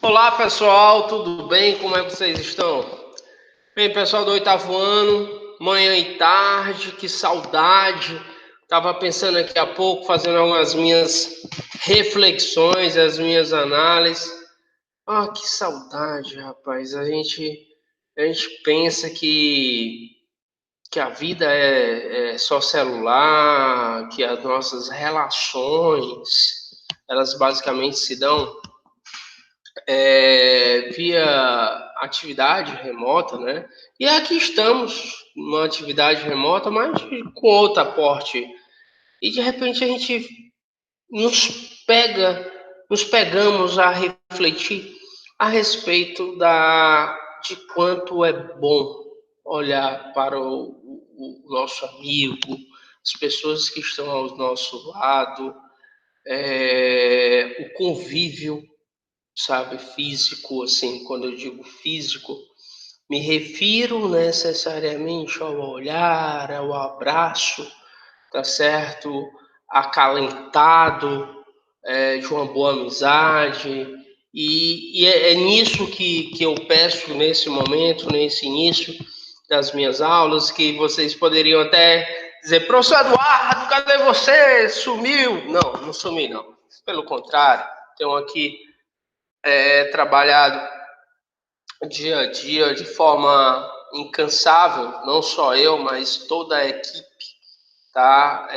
Olá pessoal, tudo bem? Como é que vocês estão? Bem, pessoal do oitavo ano, manhã e tarde, que saudade. Estava pensando aqui há pouco, fazendo algumas minhas reflexões, as minhas análises. Ah, que saudade, rapaz. A gente pensa que a vida é só celular, que as nossas relações, elas basicamente se dão via atividade remota, né? E aqui estamos numa atividade remota, mas com outro aporte. E de repente a gente nos nos pegamos a refletir a respeito de quanto é bom olhar para o nosso amigo, as pessoas que estão ao nosso lado, o convívio, sabe, físico, assim, quando eu digo físico, me refiro necessariamente ao olhar, ao abraço, tá certo? Acalentado, de uma boa amizade. E é nisso que eu peço nesse momento, nesse início das minhas aulas, que vocês poderiam até dizer, professor Eduardo, cadê você? Sumiu? Não, não sumi, não. Pelo contrário, tenho aqui trabalhado dia a dia de forma incansável, não só eu, mas toda a equipe, tá?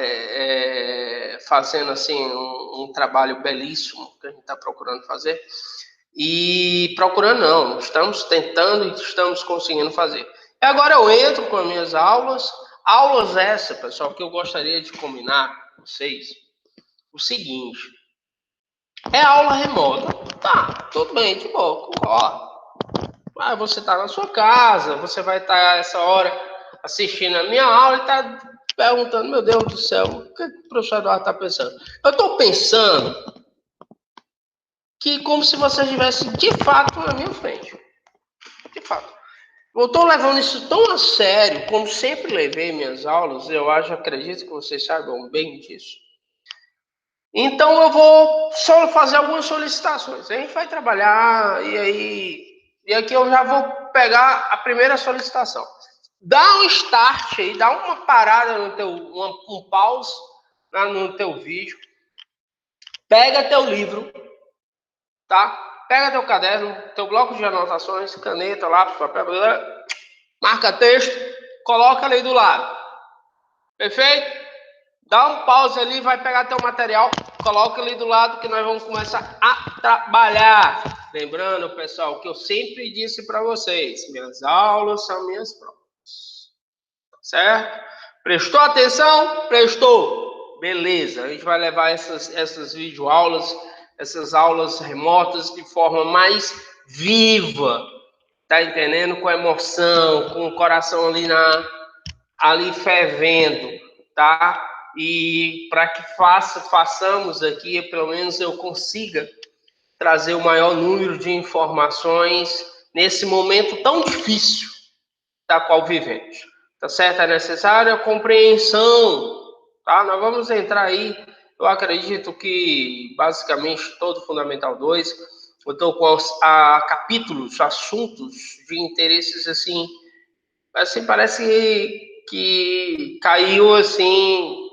Fazendo assim um trabalho belíssimo que a gente está procurando fazer. E procurando não, estamos tentando e estamos conseguindo fazer. E agora eu entro com as minhas aulas essa, pessoal, que eu gostaria de combinar com vocês. O seguinte, é aula remota. Tá, tudo bem, de boa, ó. Você está na sua casa, você vai estar essa hora assistindo a minha aula e está perguntando, meu Deus do céu, o que o professor Eduardo está pensando? Eu estou pensando que como se você estivesse de fato na minha frente. De fato. Eu estou levando isso tão a sério, como sempre levei minhas aulas, acredito que vocês saibam bem disso. Então eu vou só fazer algumas solicitações. A gente vai trabalhar e aqui eu já vou pegar a primeira solicitação. Dá um start aí, dá uma parada no teu, um pause no teu vídeo. Pega teu livro, tá? Pega teu caderno, teu bloco de anotações, caneta, lápis, papel, marca texto, coloca ali do lado. Perfeito? Dá um pause ali, vai pegar teu material, coloca ali do lado que nós vamos começar a trabalhar. Lembrando, pessoal, que eu sempre disse para vocês, minhas aulas são minhas provas. Certo? Prestou atenção? Prestou. Beleza, a gente vai levar essas videoaulas, essas aulas remotas de forma mais viva. Tá entendendo? Com emoção, com o coração ali fervendo, tá? E para que façamos aqui, pelo menos eu consiga trazer o maior número de informações nesse momento tão difícil da qual vivemos. Tá certo? É necessária a compreensão, tá? Nós vamos entrar aí, eu acredito que basicamente todo Fundamental 2, eu estou com capítulos, assuntos de interesses assim parece que caiu assim,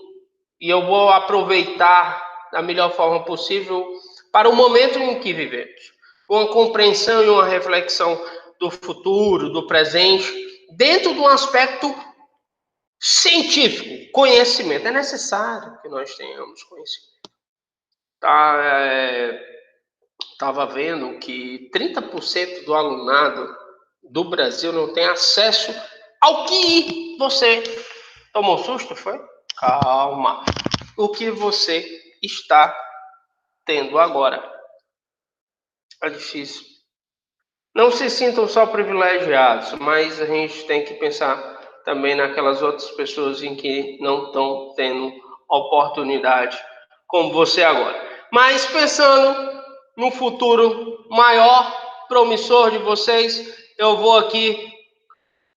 e eu vou aproveitar da melhor forma possível para o momento em que vivemos. Uma compreensão e uma reflexão do futuro, do presente, dentro de um aspecto científico, conhecimento. É necessário que nós tenhamos conhecimento. Estava vendo que 30% do alunado do Brasil não tem acesso ao que você tomou susto, foi? Calma. O que você está tendo agora. É difícil. Não se sintam só privilegiados, mas a gente tem que pensar também naquelas outras pessoas em que não estão tendo oportunidade como você agora. Mas pensando no futuro maior, promissor de vocês, eu vou aqui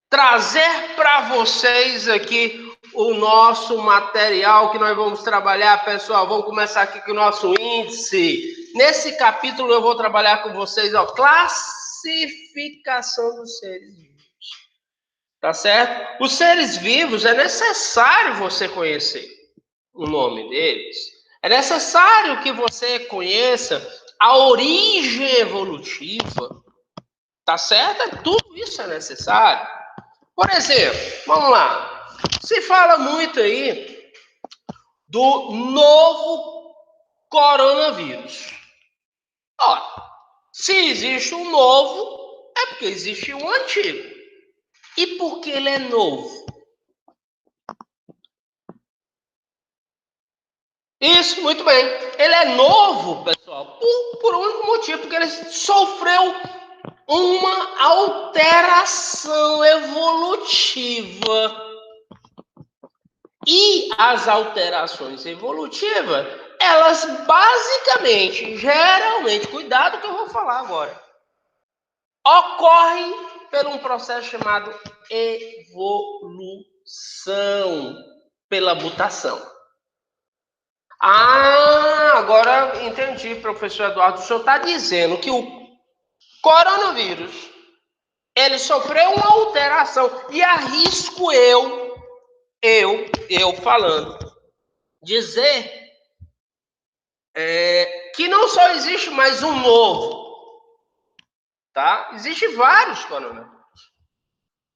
trazer para vocês aqui o nosso material que nós vamos trabalhar, pessoal. Vamos começar aqui com o nosso índice. nesse capítulo eu vou trabalhar com vocês, ó, classificação dos seres vivos. Tá certo? Os seres vivos é necessário você conhecer o nome deles. É necessário que você conheça a origem evolutiva. Tá certo? Tudo isso é necessário. Por exemplo, vamos lá. Se fala muito aí do novo coronavírus. Olha, se existe um novo, é porque existe um antigo. E por que ele é novo? Isso, muito bem. Ele é novo, pessoal, por um único motivo, porque ele sofreu uma alteração evolutiva. E as alterações evolutivas, elas basicamente, geralmente, cuidado que eu vou falar agora, ocorrem por um processo chamado evolução, pela mutação. Ah, agora entendi, professor Eduardo. O senhor está dizendo que o coronavírus, ele sofreu uma alteração e arrisco eu falando, dizer que não só existe mais um novo, tá? Existem vários coronavírus.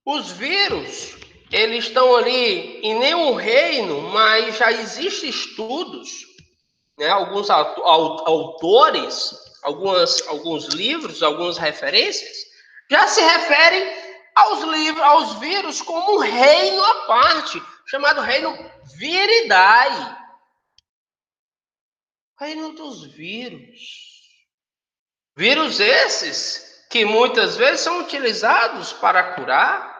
Os vírus, eles estão ali em nenhum reino, mas já existem estudos, né? Alguns autores, alguns livros, algumas referências, já se referem aos vírus como um reino à parte, chamado reino Viridae. Reino dos vírus. Vírus esses que muitas vezes são utilizados para curar,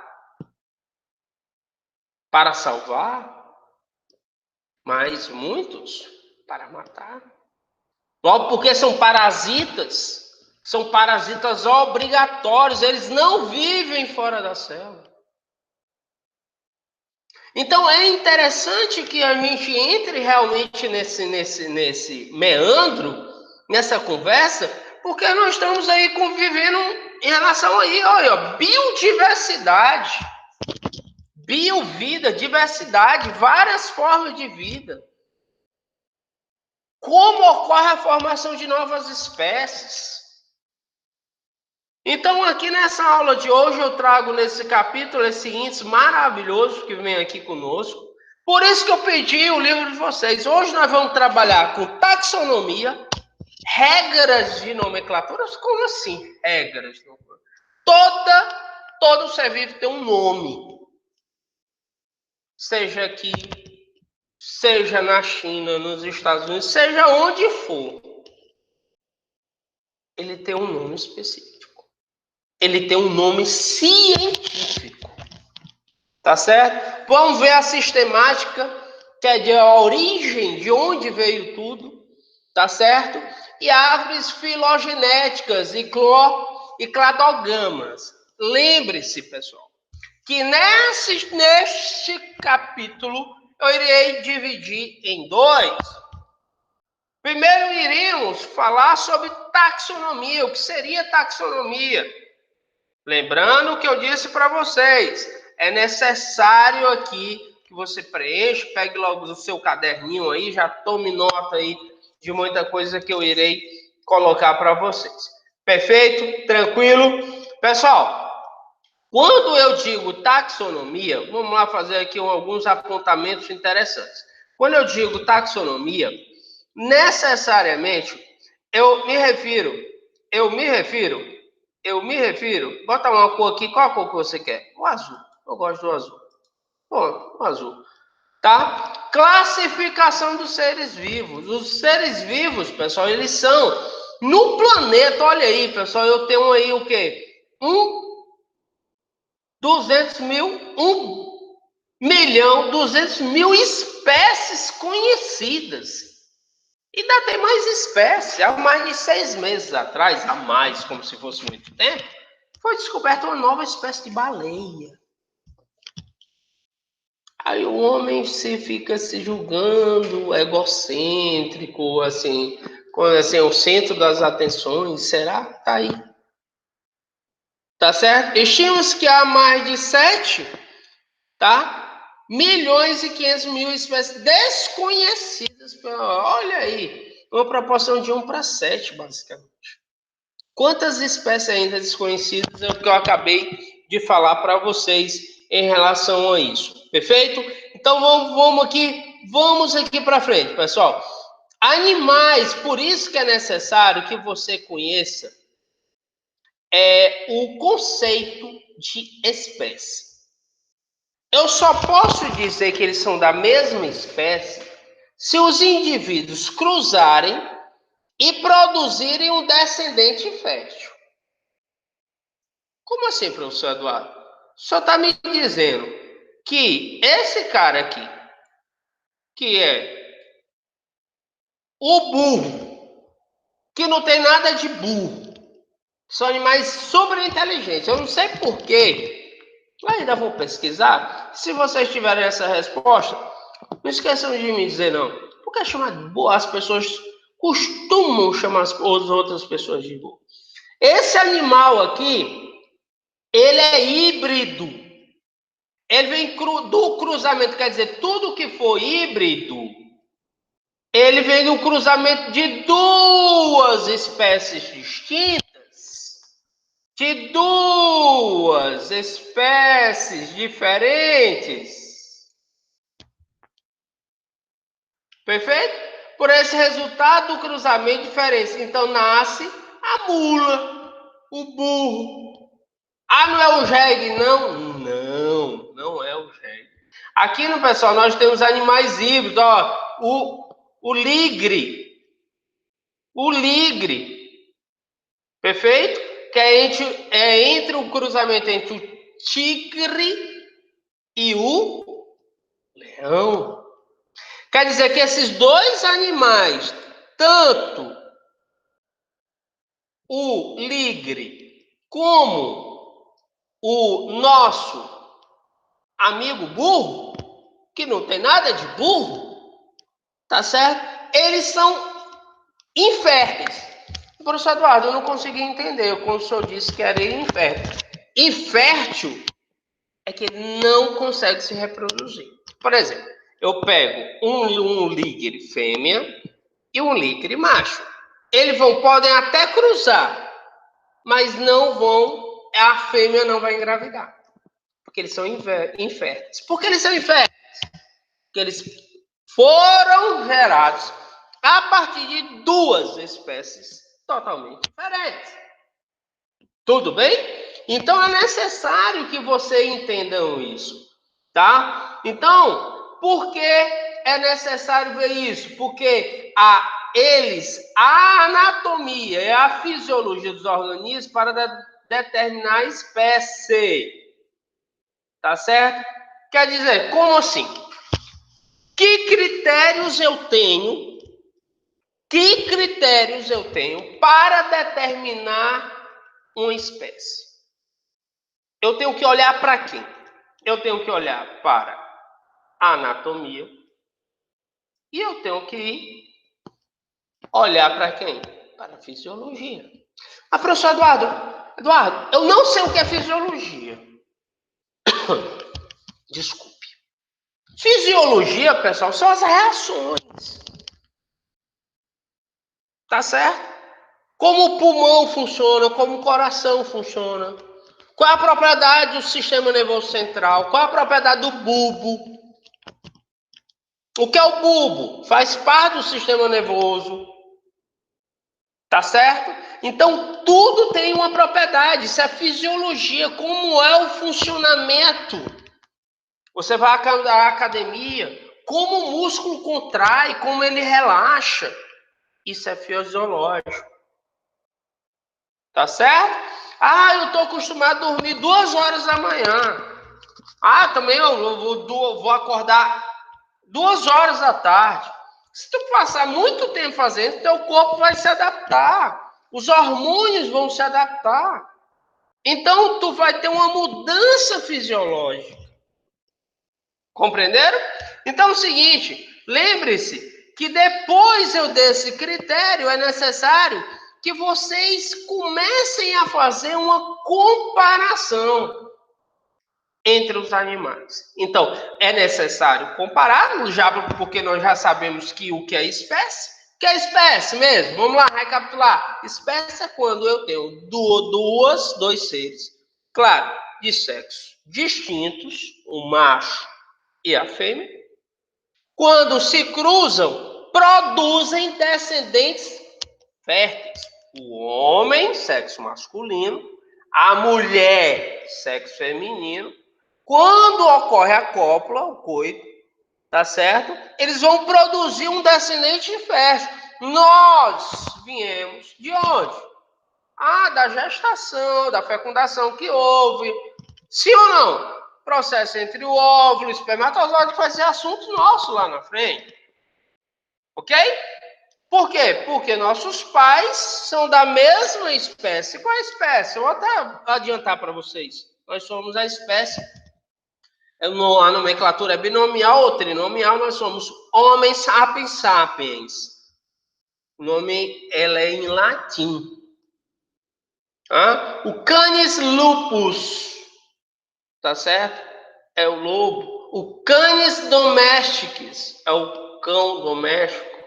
para salvar, mas muitos para matar. Logo porque são parasitas obrigatórios, eles não vivem fora da célula. Então é interessante que a gente entre realmente nesse meandro, nessa conversa, porque nós estamos aí convivendo em relação aí, olha, biodiversidade, biovida, diversidade, várias formas de vida. Como ocorre a formação de novas espécies? Então, aqui nessa aula de hoje, eu trago nesse capítulo esse índice maravilhoso que vem aqui conosco. Por isso que eu pedi o livro de vocês. Hoje nós vamos trabalhar com taxonomia, regras de nomenclatura. Como assim, regras de nomenclatura? Todo ser vivo tem um nome. Seja aqui, seja na China, nos Estados Unidos, seja onde for. Ele tem um nome específico. Ele tem um nome científico. Tá certo? Vamos ver a sistemática, que é de a origem, de onde veio tudo. Tá certo? E árvores filogenéticas e cladogamas. Lembre-se, pessoal, que neste capítulo eu irei dividir em dois. Primeiro iremos falar sobre taxonomia, o que seria taxonomia. Lembrando o que eu disse para vocês, é necessário aqui que você preencha, pegue logo o seu caderninho aí, já tome nota aí de muita coisa que eu irei colocar para vocês. Perfeito? Tranquilo? Pessoal, quando eu digo taxonomia, vamos lá fazer aqui alguns apontamentos interessantes. Quando eu digo taxonomia, necessariamente eu me refiro, bota uma cor aqui, qual a cor que você quer? O azul, eu gosto do azul. Bom, o azul. Tá? Classificação dos seres vivos. Os seres vivos, pessoal, eles são no planeta, olha aí, pessoal, eu tenho aí o quê? 1.200.000 espécies conhecidas. E ainda tem mais espécies. Há mais de 6 meses atrás, há mais, como se fosse muito tempo, foi descoberta uma nova espécie de baleia. Aí o homem fica se julgando egocêntrico, assim, quando assim, o centro das atenções, será? Tá aí. Tá certo? Estima-se que há mais de 7, tá? Milhões e 500 mil espécies desconhecidas. Olha aí, uma proporção de 1 para 7, basicamente. Quantas espécies ainda desconhecidas é o que eu acabei de falar para vocês em relação a isso. Perfeito? Então vamos aqui para frente, pessoal. Animais, por isso que é necessário que você conheça o conceito de espécie. Eu só posso dizer que eles são da mesma espécie se os indivíduos cruzarem e produzirem um descendente fértil. Como assim, professor Eduardo? Só está me dizendo que esse cara aqui, que é o burro, que não tem nada de burro, são animais super inteligentes. Eu não sei porquê, mas ainda vou pesquisar. Se vocês tiverem essa resposta, não esqueçam de me dizer não. Porque é chamado de burro, as pessoas costumam chamar as outras pessoas de burro. Esse animal aqui, ele é híbrido. Ele vem do cruzamento, quer dizer, tudo que for híbrido, ele vem do cruzamento de duas espécies distintas, de duas espécies diferentes. Perfeito? Por esse resultado do cruzamento diferente. Então nasce a mula, o burro. Ah, não é o jegue, não? Não é o jegue. Aqui no pessoal, nós temos animais híbridos, ó, o ligre. O ligre. Perfeito? Que é entre o cruzamento entre o tigre e o leão. Quer dizer que esses dois animais, tanto o ligre como o nosso amigo burro, que não tem nada de burro, tá certo? Eles são inférteis. Professor Eduardo, eu não consegui entender como o senhor disse que era infértil. Infértil é que ele não consegue se reproduzir. Por exemplo, eu pego um ligre fêmea e um ligre macho. Eles podem até cruzar, mas não vão, a fêmea não vai engravidar. Porque eles são inférteis. Por que eles são inférteis? Porque eles foram gerados a partir de duas espécies totalmente diferentes. Tudo bem? Então é necessário que você entendam isso, tá? Então, por que é necessário ver isso? Porque a anatomia e a fisiologia dos organismos para determinar a espécie, tá certo? Quer dizer, como assim? Que critérios eu tenho? Que critérios eu tenho para determinar uma espécie? Eu tenho que olhar para quem? Eu tenho que olhar para a anatomia e eu tenho que olhar para quem? Para a fisiologia. Ah, professor Eduardo, eu não sei o que é fisiologia. Desculpe. Fisiologia, pessoal, são as reações. Tá certo? Como o pulmão funciona, como o coração funciona. Qual é a propriedade do sistema nervoso central? Qual é a propriedade do bulbo? O que é o bulbo? Faz parte do sistema nervoso. Tá certo? Então, tudo tem uma propriedade. Isso é fisiologia. Como é o funcionamento? Você vai à academia, como o músculo contrai, como ele relaxa. Isso é fisiológico. Tá certo? Ah, eu estou acostumado a dormir 2 horas da manhã. Ah, também eu vou acordar 2 horas da tarde. Se tu passar muito tempo fazendo, teu corpo vai se adaptar. Os hormônios vão se adaptar. Então, tu vai ter uma mudança fisiológica. Compreenderam? Então é o seguinte, lembre-se que depois eu desse critério é necessário que vocês comecem a fazer uma comparação entre os animais. Então, é necessário comparar, já porque nós já sabemos que o que é espécie. O que é espécie mesmo? Vamos lá, recapitular. Espécie é quando eu tenho dois seres, claro, de sexo distintos, o macho e a fêmea. Quando se cruzam, produzem descendentes férteis. O homem, sexo masculino, a mulher, sexo feminino. Quando ocorre a cópula, o coito, tá certo? Eles vão produzir um descendente fértil. Nós viemos de onde? Da gestação, da fecundação que houve. Sim ou não? Processo entre o óvulo e o espermatozoide vai ser assunto nosso lá na frente. Ok? Por quê? Porque nossos pais são da mesma espécie. Qual é a espécie? Eu vou até adiantar para vocês. Nós somos a espécie. A nomenclatura é binomial ou trinomial. Nós somos Homo sapiens sapiens. O nome ela é em latim. O Canis lupus, tá certo? É o lobo. O Canis domesticus é o cão doméstico,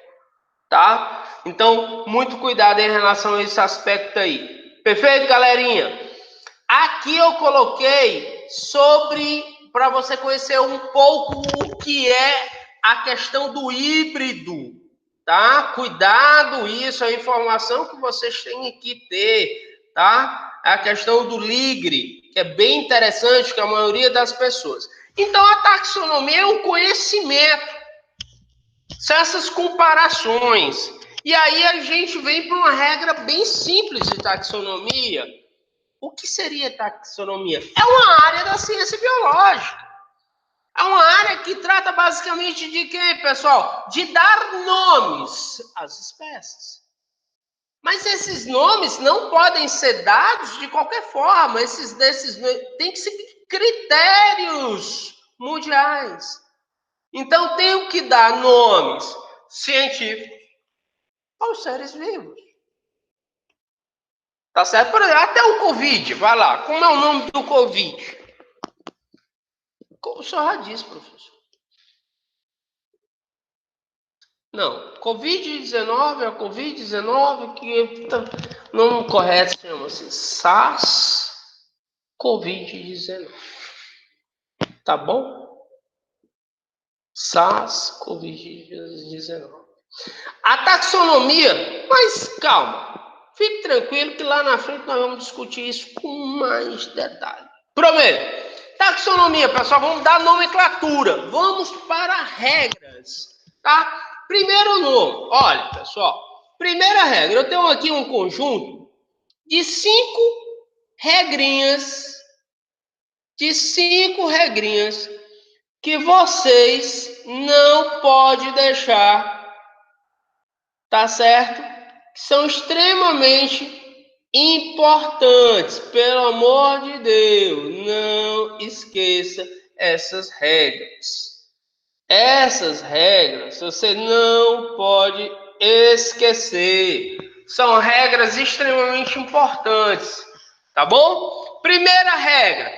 tá? Então, muito cuidado em relação a esse aspecto aí. Perfeito, galerinha? Aqui eu coloquei para você conhecer um pouco o que é a questão do híbrido, tá? Cuidado, isso é a informação que vocês têm que ter, tá? A questão do ligre, que é bem interessante que a maioria das pessoas. Então, a taxonomia é um conhecimento, são essas comparações. E aí a gente vem para uma regra bem simples de taxonomia. O que seria taxonomia? É uma área da ciência biológica. É uma área que trata basicamente de quê, pessoal? De dar nomes às espécies. Mas esses nomes não podem ser dados de qualquer forma. Tem que ser critérios mundiais. Então, tenho que dar nomes científicos aos seres vivos. Tá certo? Por exemplo, até o Covid, vai lá. Como é o nome do Covid? O senhor já disse, professor. Não, Covid-19 é a Covid-19 que o nome correto chama-se SARS-CoV-19. Tá bom? SARS-CoV-19. A taxonomia, mas calma. Fique tranquilo que lá na frente nós vamos discutir isso com mais detalhe. Prometo. Taxonomia, pessoal, vamos dar nomenclatura. Vamos para regras, tá? Primeiro nome. Olha, pessoal. Primeira regra. Eu tenho aqui um conjunto de 5 regrinhas. Que vocês não podem deixar, tá certo? Que são extremamente importantes, pelo amor de Deus, não esqueça essas regras. Essas regras você não pode esquecer. São regras extremamente importantes, tá bom? Primeira regra.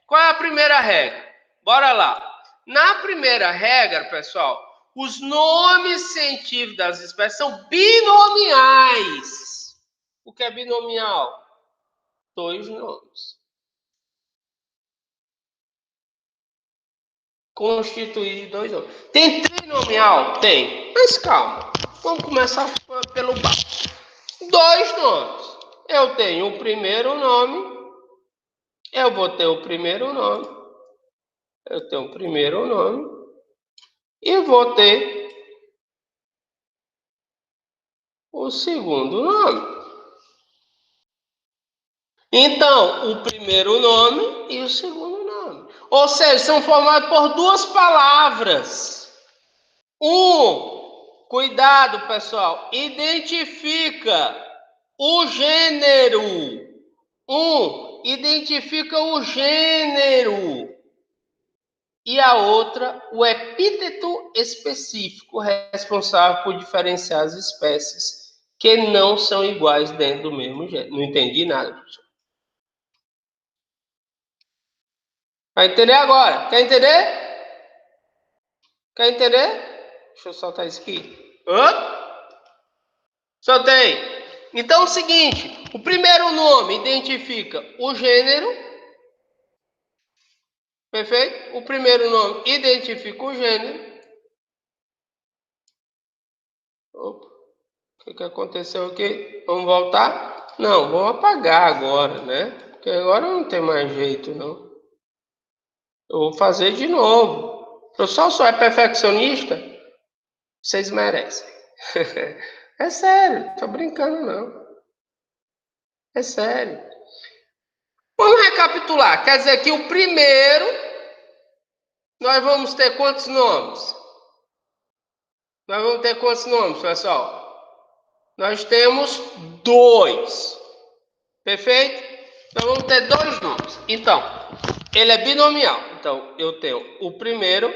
Qual é a primeira regra? Bora lá. Na primeira regra, pessoal, os nomes científicos das espécies são binomiais. O que é binomial? 2 nomes. Constituído de 2 nomes. Tem trinomial? Tem. Mas calma. Vamos começar pelo baixo. 2 nomes. Eu tenho o primeiro nome. Eu vou ter o primeiro nome. Eu tenho o primeiro nome. E vou ter o segundo nome. Então, o primeiro nome e o segundo nome. Ou seja, são formados por 2 palavras. Cuidado, pessoal, identifica o gênero. Identifica o gênero. E a outra, o epíteto específico responsável por diferenciar as espécies que não são iguais dentro do mesmo gênero. Não entendi nada, professor. Vai entender agora? Quer entender? Quer entender? Deixa eu soltar isso aqui. Soltei. Então é o seguinte, o primeiro nome identifica o gênero. Perfeito? O primeiro nome identifica o gênero. Opa, o que aconteceu aqui? Vamos voltar? Não, vamos apagar agora, né? Porque agora não tem mais jeito, não. Eu vou fazer de novo. Eu só é perfeccionista? Vocês merecem. É sério, tô brincando não. É sério. Vamos recapitular. Quer dizer que o primeiro, nós vamos ter quantos nomes? Nós vamos ter quantos nomes, pessoal? Nós temos 2. Perfeito? Então vamos ter 2 nomes. Então, ele é binomial. Então, eu tenho o primeiro.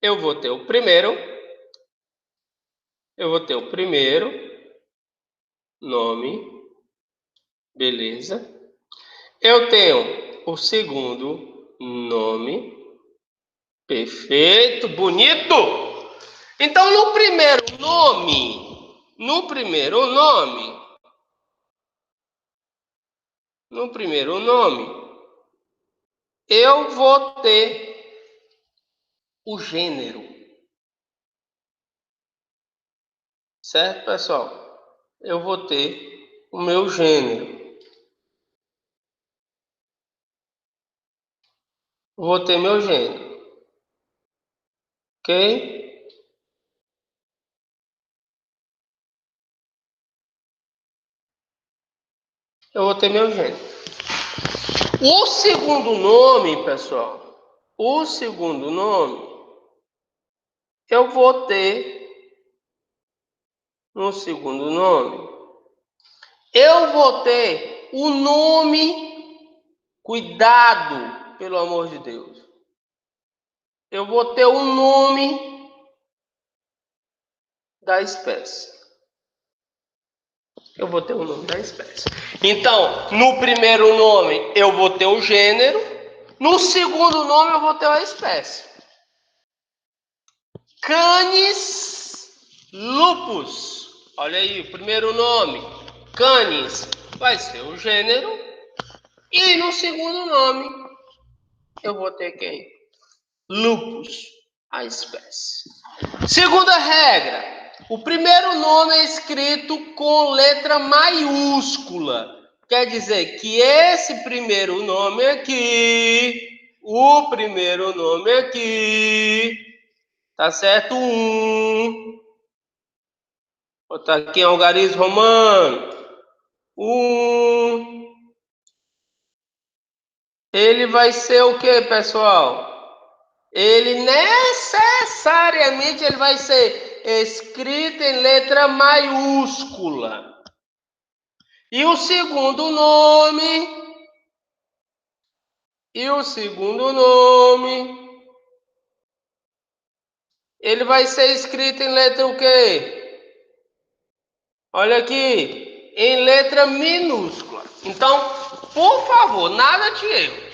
Eu vou ter o primeiro. Eu vou ter o primeiro nome. Beleza. Eu tenho o segundo nome. Perfeito, bonito. Então, no primeiro nome, eu vou ter o gênero. Certo, pessoal? Eu vou ter o meu gênero. Vou ter meu gênero. Ok? Eu vou ter meu gênero. O segundo nome, pessoal, eu vou ter no segundo nome, eu vou ter o nome, cuidado, pelo amor de Deus. Eu vou ter o nome da espécie. Eu vou ter o nome da espécie. Então, no primeiro nome, eu vou ter o gênero. No segundo nome, eu vou ter a espécie. Canis lupus. Olha aí, o primeiro nome. Canis vai ser o gênero. E no segundo nome, eu vou ter quem? Lupus, a espécie. Segunda regra. O primeiro nome é escrito com letra maiúscula. Quer dizer que esse primeiro nome aqui, o primeiro nome aqui, tá certo? Vou botar aqui em algarismo romano. Ele vai ser o que, pessoal? Ele necessariamente ele vai ser escrito em letra maiúscula. E o segundo nome, ele vai ser escrito em letra o quê? Olha aqui, em letra minúscula. Então, por favor, nada de erros.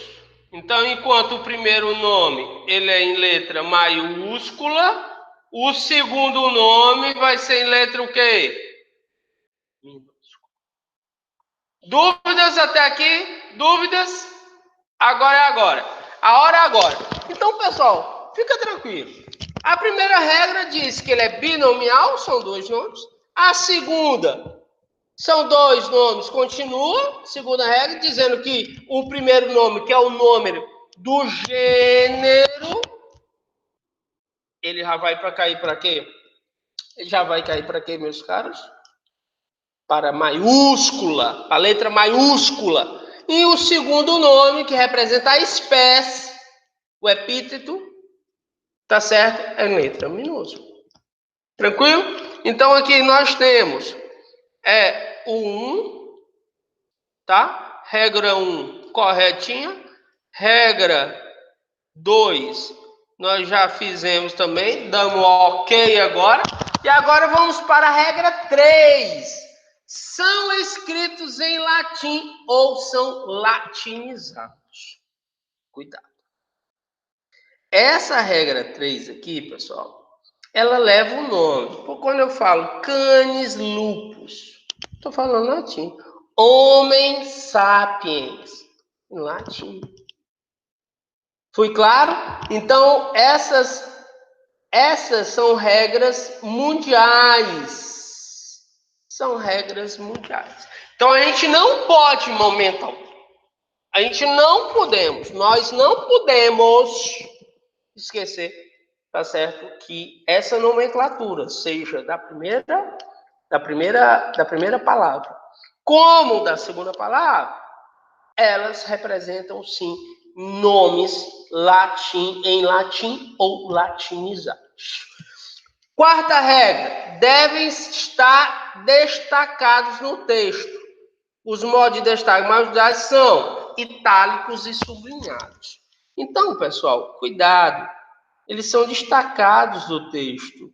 Então, enquanto o primeiro nome ele é em letra maiúscula, o segundo nome vai ser em letra o quê? Minúscula. Dúvidas até aqui? Dúvidas? Agora é agora. A hora é agora. Então, pessoal, fica tranquilo. A primeira regra diz que ele é binomial, são 2 nomes. A segunda, são 2 nomes, continua. Segunda regra, dizendo que o primeiro nome, que é o número do gênero, ele já vai para cair para quê? Ele já vai cair para quê, meus caros? Para maiúscula, a letra maiúscula. E o segundo nome, que representa a espécie, o epíteto, tá certo? É letra minúscula. Tranquilo? Então aqui nós temos o 1, tá? Regra 1, corretinha. Regra 2, nós já fizemos também, damos ok agora. E agora vamos para a regra 3. São escritos em latim ou são latinizados. Cuidado. Essa regra 3 aqui, pessoal, ela leva o nome. Por quando eu falo canis lupus, estou falando latim. Homem sapiens, em latim. Fui claro? Então, essas são regras mundiais. São regras mundiais. Então, a gente não pode, nós não podemos esquecer, tá certo? Que essa nomenclatura, seja da primeira palavra, como da segunda palavra, elas representam, sim, nomes em latim ou latinizados. Quarta regra, devem estar destacados no texto. Os modos de destaque mais usados são itálicos e sublinhados. Então, pessoal, cuidado. Eles são destacados no texto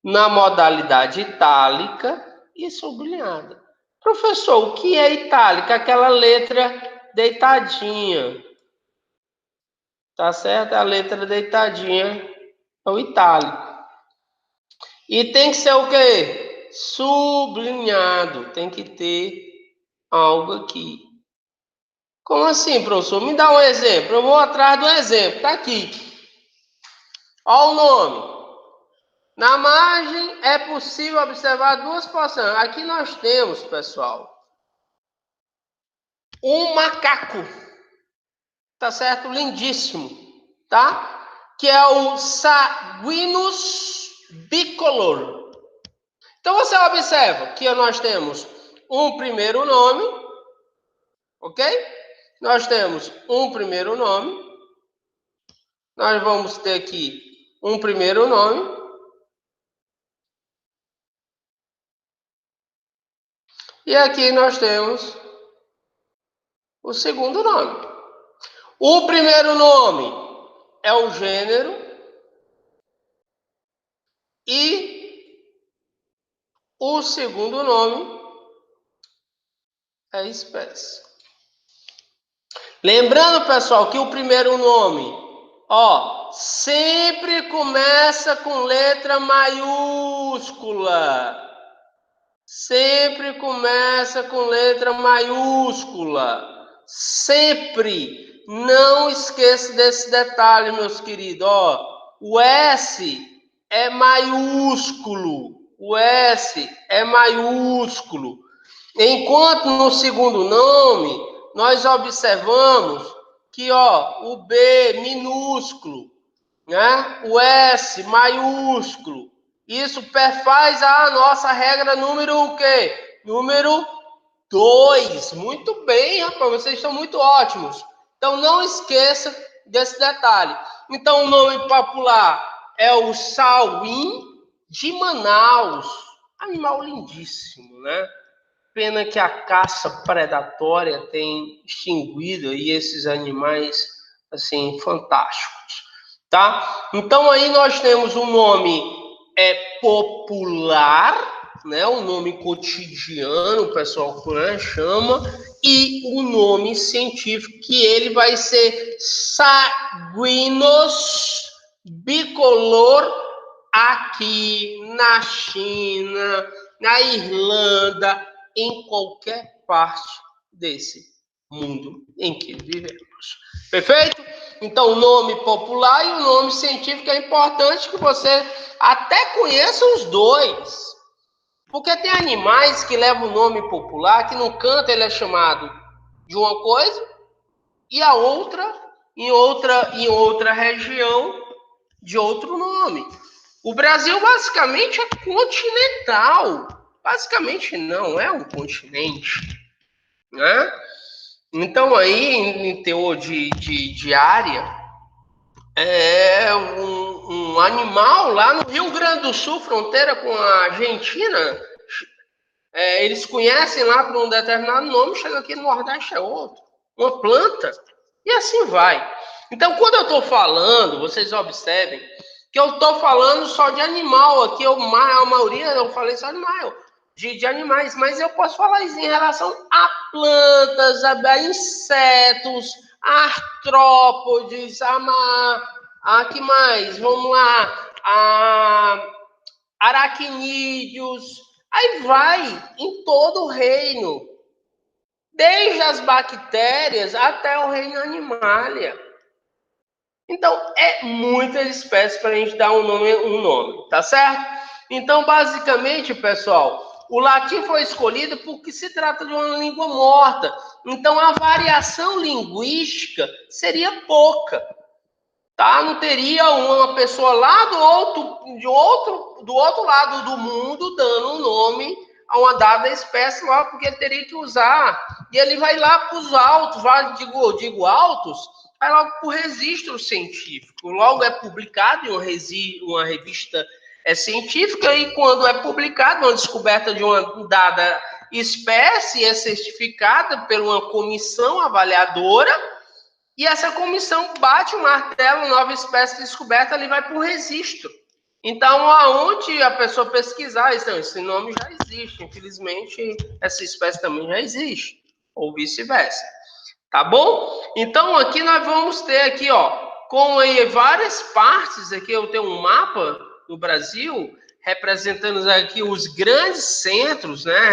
na modalidade itálica e sublinhada. Professor, o que é itálica? Aquela letra deitadinha. Tá certo? A letra deitadinha é o itálico. E tem que ser o quê? Sublinhado. Tem que ter algo aqui. Como assim, professor? Me dá um exemplo. Eu vou atrás do exemplo. Tá aqui. Olha o nome. Na margem é possível observar duas porções. Aqui nós temos, pessoal, um macaco. Tá certo? Lindíssimo. Tá? Que é o Saguinus bicolor. Então você observa que nós temos um primeiro nome, ok? Nós temos um primeiro nome. Nós vamos ter aqui um primeiro nome. E aqui nós temos o segundo nome. O primeiro nome é o gênero e o segundo nome é a espécie. Lembrando, pessoal, que o primeiro nome, sempre começa com letra maiúscula. Sempre começa com letra maiúscula. Sempre. Não esqueça desse detalhe, meus queridos. O S é maiúsculo. O S é maiúsculo. Enquanto no segundo nome, nós observamos que o B minúsculo, né? O S maiúsculo. Isso perfaz a nossa regra número o quê? Número 2. Muito bem, rapaz, vocês estão muito ótimos. Então, não esqueça desse detalhe. Então, o nome popular é o Sauim de Manaus. Animal lindíssimo, né? Pena que a caça predatória tem extinguido aí esses animais, assim, fantásticos, tá? Então, aí nós temos um nome popular, né? Um nome cotidiano, o pessoal chama, e o nome científico, que ele vai ser Saguinus bicolor aqui na China, na Irlanda, em qualquer parte desse mundo em que vivemos. Perfeito? Então, o nome popular e o nome científico é importante que você até conheça os dois. Porque tem animais que levam o nome popular, que no canto ele é chamado de uma coisa, e a outra, em outra região, de outro nome. O Brasil basicamente é continental. Basicamente não é um continente, né? Então aí, em teor de área, é um animal lá no Rio Grande do Sul, fronteira com a Argentina, eles conhecem lá por um determinado nome, chega aqui no Nordeste é outro. Uma planta, e assim vai. Então, quando eu estou falando, vocês observem que eu estou falando só de animal aqui, a maioria eu falei só de animais, mas eu posso falar isso em relação a plantas, a insetos, a artrópodes, a que mais? Vamos lá, a aracnídeos, aí vai em todo o reino, desde as bactérias até o reino animalia. Então, é muitas espécies para a gente dar um nome, tá certo? Então, basicamente, pessoal, o latim foi escolhido porque se trata de uma língua morta. Então, a variação linguística seria pouca, tá? Não teria uma pessoa lá do outro lado do mundo dando um nome a uma dada espécie lá, porque ele teria que usar. E ele vai lá para os autos, digo autos, vai logo para o registro científico. Logo é publicado em uma revista científica, e quando é publicado uma descoberta de uma dada espécie, é certificada por uma comissão avaliadora, e essa comissão bate o martelo, nova espécie descoberta, ele vai para o registro. Então, aonde a pessoa pesquisar, esse nome já existe, infelizmente, essa espécie também já existe, ou vice-versa. Tá bom? Então, aqui nós vamos ter aqui, ó, com aí várias partes, aqui eu tenho um mapa do Brasil, representando aqui os grandes centros, né,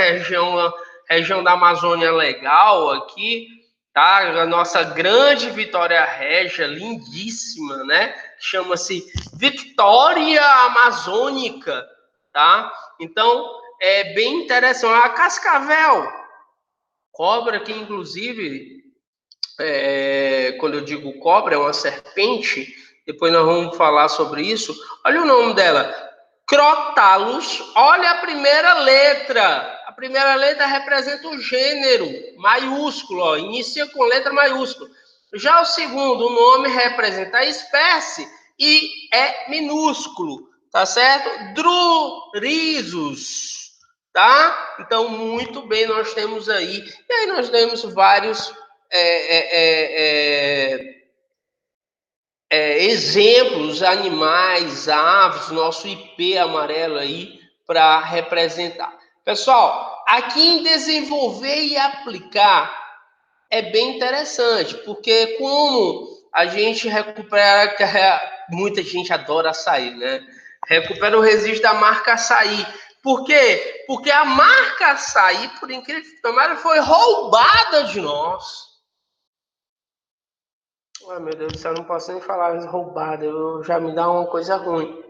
região da Amazônia Legal aqui, tá? A nossa grande Vitória Régia, lindíssima, né? Chama-se Vitória Amazônica, tá? Então, é bem interessante. A Cascavel, cobra que, inclusive, quando eu digo cobra, é uma serpente, depois nós vamos falar sobre isso. Olha o nome dela, Crotalus. Olha a primeira letra. A primeira letra representa o gênero, maiúsculo, ó, inicia com letra maiúscula. Já o segundo, o nome representa a espécie e é minúsculo, tá certo? Drurizos, tá? Então, muito bem, nós temos aí. E aí nós temos vários exemplos, animais, aves, nosso IP amarelo aí para representar. Pessoal, aqui em desenvolver e aplicar é bem interessante, porque como a gente recupera, muita gente adora açaí, né? Recupera o registro da marca açaí. Por quê? Porque a marca açaí, por incrível que pareça, foi roubada de nós. Ai, meu Deus do céu, não posso nem falar roubada, já me dá uma coisa ruim.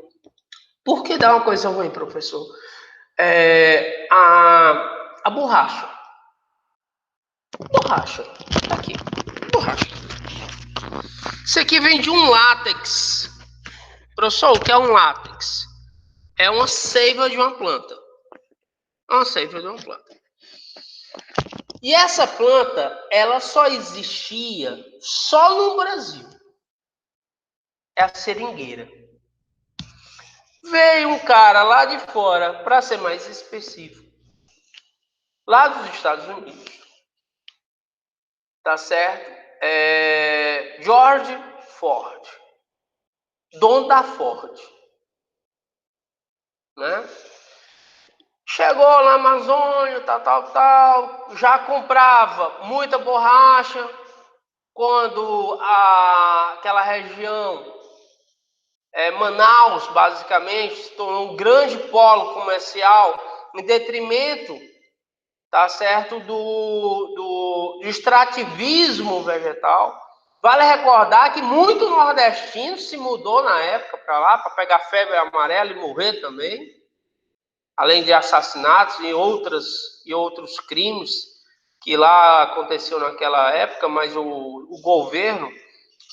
Por que dá uma coisa ruim, professor? A borracha. Borracha. Tá aqui. Borracha. Isso aqui vem de um látex. Professor, o que é um látex? É uma seiva de uma planta. Uma seiva de uma planta. E essa planta, ela só existia só no Brasil. É a seringueira. Veio um cara lá de fora, para ser mais específico, lá dos Estados Unidos, tá certo? George Ford, dono da Ford, né? Chegou na Amazônia, tal, já comprava muita borracha quando aquela região, Manaus, basicamente, se tornou um grande polo comercial, em detrimento, tá certo, do extrativismo vegetal. Vale recordar que muito nordestino se mudou na época para lá, para pegar febre amarela e morrer também, além de assassinatos e outros crimes que lá aconteceu naquela época, mas o governo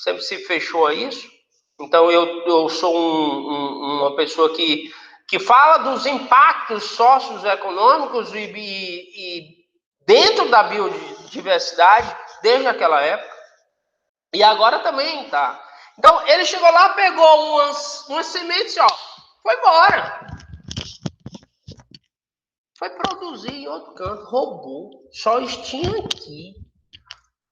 sempre se fechou a isso. Então, eu sou uma pessoa que fala dos impactos socioeconômicos e dentro da biodiversidade desde aquela época. E agora também, tá? Então, ele chegou lá, pegou umas sementes, ó, foi embora. Foi produzir em outro canto, roubou. Só tinha aqui.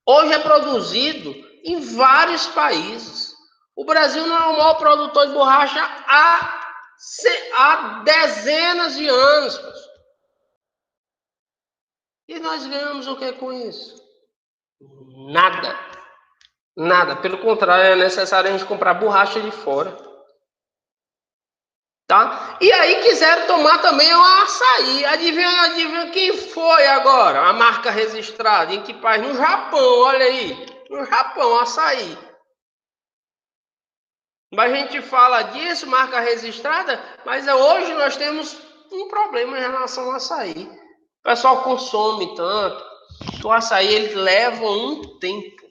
Hoje é produzido em vários países. O Brasil não é o maior produtor de borracha há dezenas de anos. E nós ganhamos o que com isso? Nada. Nada. Pelo contrário, é necessário a gente comprar borracha de fora. Tá? E aí quiseram tomar também o açaí. Adivinha quem foi agora? A marca registrada. Em que país? No Japão, olha aí. No Japão, açaí. Mas a gente fala disso, marca registrada, mas hoje nós temos um problema em relação ao açaí. O pessoal consome tanto, que o açaí ele leva um tempo,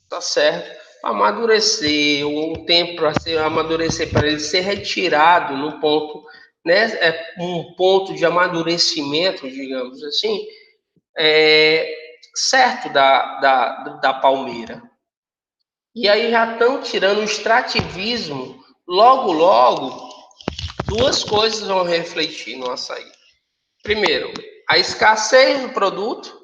tá certo? Para amadurecer, um tempo para amadurecer, para ele ser retirado no ponto, né? É um ponto de amadurecimento, digamos assim, certo da palmeira. E aí já estão tirando o extrativismo, logo, duas coisas vão refletir no açaí. Primeiro, a escassez do produto,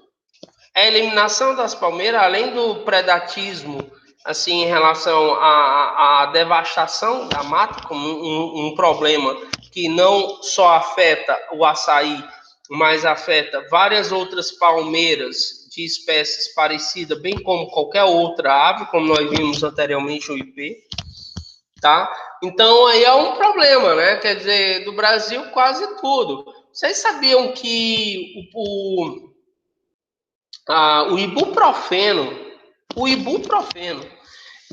a eliminação das palmeiras, além do predatismo, assim, em relação à devastação da mata, como um problema que não só afeta o açaí, mas afeta várias outras palmeiras de espécies parecidas, bem como qualquer outra ave, como nós vimos anteriormente o ipê, tá? Então aí é um problema, né? Quer dizer, do Brasil quase tudo. Vocês sabiam que o ibuprofeno,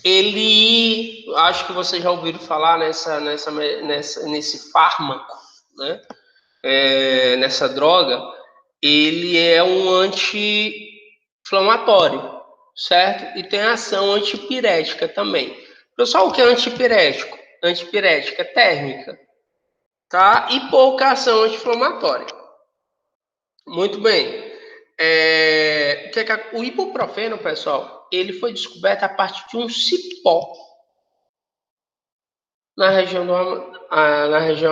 ele, acho que vocês já ouviram falar nesse fármaco, né? Nessa droga, ele é um anti-inflamatório, certo? E tem ação antipirética também. Pessoal, o que é antipirético? Antipirética térmica, tá? E pouca ação anti-inflamatória. Muito bem. O ibuprofeno, pessoal, ele foi descoberto a partir de um cipó na região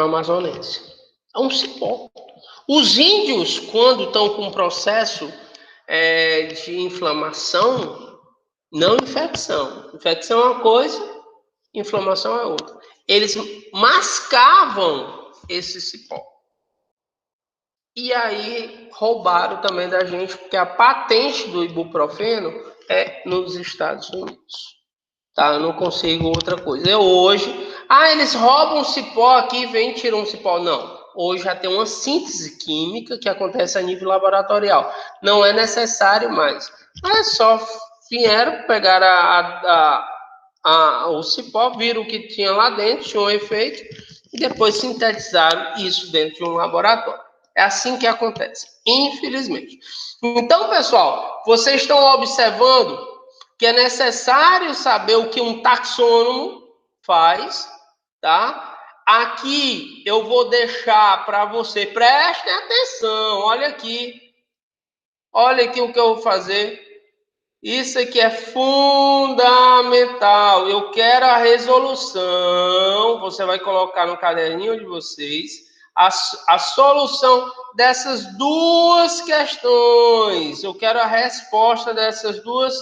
amazonense. É um cipó. Os índios, quando estão com um processo de inflamação, não infecção. Infecção é uma coisa, inflamação é outra. Eles mascavam esse cipó. E aí roubaram também da gente, porque a patente do ibuprofeno é nos Estados Unidos. Tá? Eu não consigo outra coisa. Eles roubam cipó aqui, vem e tiram um cipó. Não. Hoje já tem uma síntese química que acontece a nível laboratorial. Não é necessário mais. É só vieram, pegar o cipó, viram o que tinha lá dentro, tinha um efeito, e depois sintetizaram isso dentro de um laboratório. É assim que acontece, infelizmente. Então, pessoal, vocês estão observando que é necessário saber o que um taxônomo faz, tá? Aqui eu vou deixar para você, prestem atenção, olha aqui o que eu vou fazer. Isso aqui é fundamental. Eu quero a resolução. Você vai colocar no caderninho de vocês a solução dessas duas questões. Eu quero a resposta dessas duas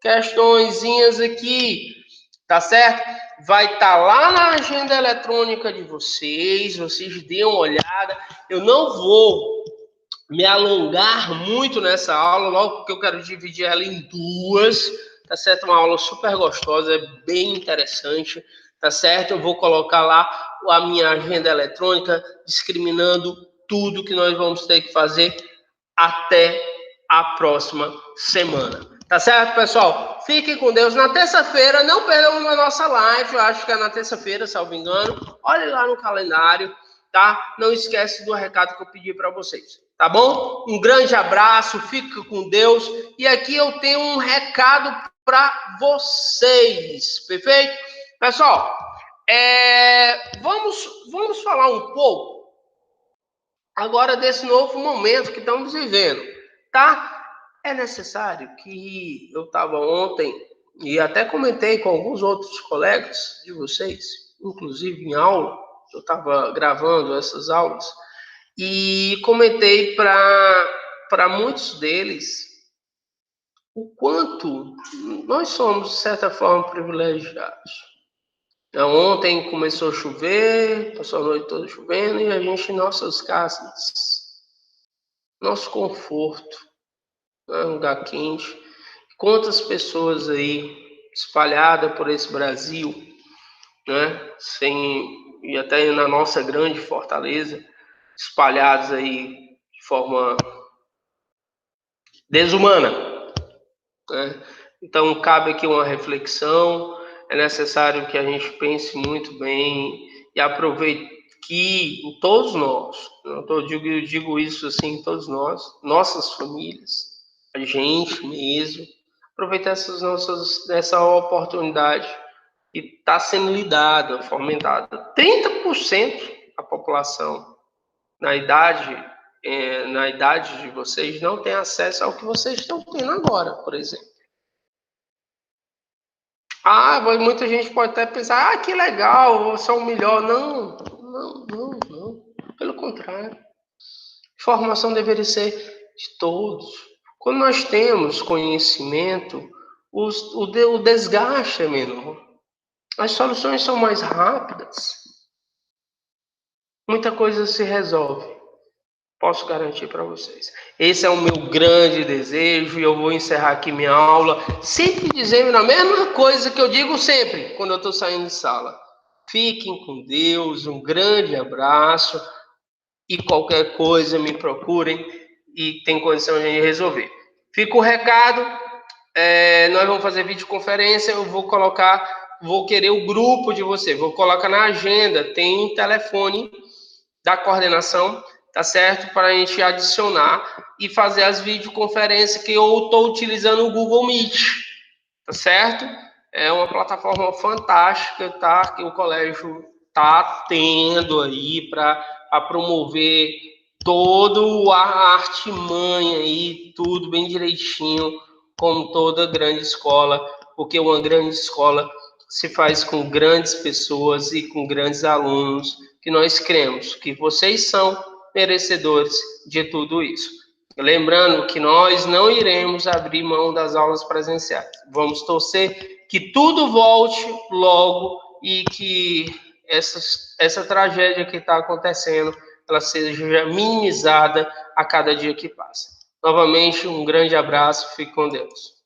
questõezinhas aqui. Tá certo? Vai estar lá na agenda eletrônica de vocês. Vocês dêem uma olhada. Eu não vou me alongar muito nessa aula, logo porque eu quero dividir ela em duas, tá certo? Uma aula super gostosa, bem interessante, tá certo? Eu vou colocar lá a minha agenda eletrônica, discriminando tudo que nós vamos ter que fazer até a próxima semana. Tá certo, pessoal? Fiquem com Deus. Na terça-feira, não percam a nossa live, eu acho que é na terça-feira, salvo engano. Olhe lá no calendário, tá? Não esquece do recado que eu pedi para vocês. Tá bom? Um grande abraço, fica com Deus. E aqui eu tenho um recado para vocês, perfeito? Pessoal, vamos falar um pouco agora desse novo momento que estamos vivendo, tá? É necessário que eu estava ontem, e até comentei com alguns outros colegas de vocês, inclusive em aula, eu estava gravando essas aulas, e comentei para muitos deles o quanto nós somos, de certa forma, privilegiados. Ontem começou a chover, passou a noite toda chovendo, e a gente em nossas casas, nosso conforto, né, um lugar quente. Quantas pessoas aí espalhadas por esse Brasil, né, e até na nossa grande Fortaleza, espalhados aí de forma desumana, né? Então, cabe aqui uma reflexão, é necessário que a gente pense muito bem e aproveite que em todos nós, eu digo isso assim, todos nós, nossas famílias, a gente mesmo, aproveitar essa oportunidade que está sendo lidada, fomentada. 30% da população na idade de vocês não tem acesso ao que vocês estão tendo agora, por exemplo. Muita gente pode até pensar, que legal, eu sou o melhor. Não, não, não, não. Pelo contrário. Formação deveria ser de todos. Quando nós temos conhecimento, o desgaste é menor. As soluções são mais rápidas. Muita coisa se resolve. Posso garantir para vocês. Esse é o meu grande desejo e eu vou encerrar aqui minha aula sempre dizendo a mesma coisa que eu digo sempre quando eu estou saindo de sala. Fiquem com Deus, um grande abraço e qualquer coisa me procurem e tem condição de resolver. Fica o recado, nós vamos fazer videoconferência, eu vou querer o grupo de você, vou colocar na agenda, tem telefone da coordenação, tá certo? Para a gente adicionar e fazer as videoconferências que eu estou utilizando o Google Meet, tá certo? É uma plataforma fantástica, tá? Que o colégio tá tendo aí para promover todo a artimanha aí, tudo bem direitinho, como toda grande escola, porque uma grande escola se faz com grandes pessoas e com grandes alunos, que nós cremos que vocês são merecedores de tudo isso. Lembrando que nós não iremos abrir mão das aulas presenciais. Vamos torcer que tudo volte logo e que essa tragédia que está acontecendo ela seja minimizada a cada dia que passa. Novamente, um grande abraço, fique com Deus.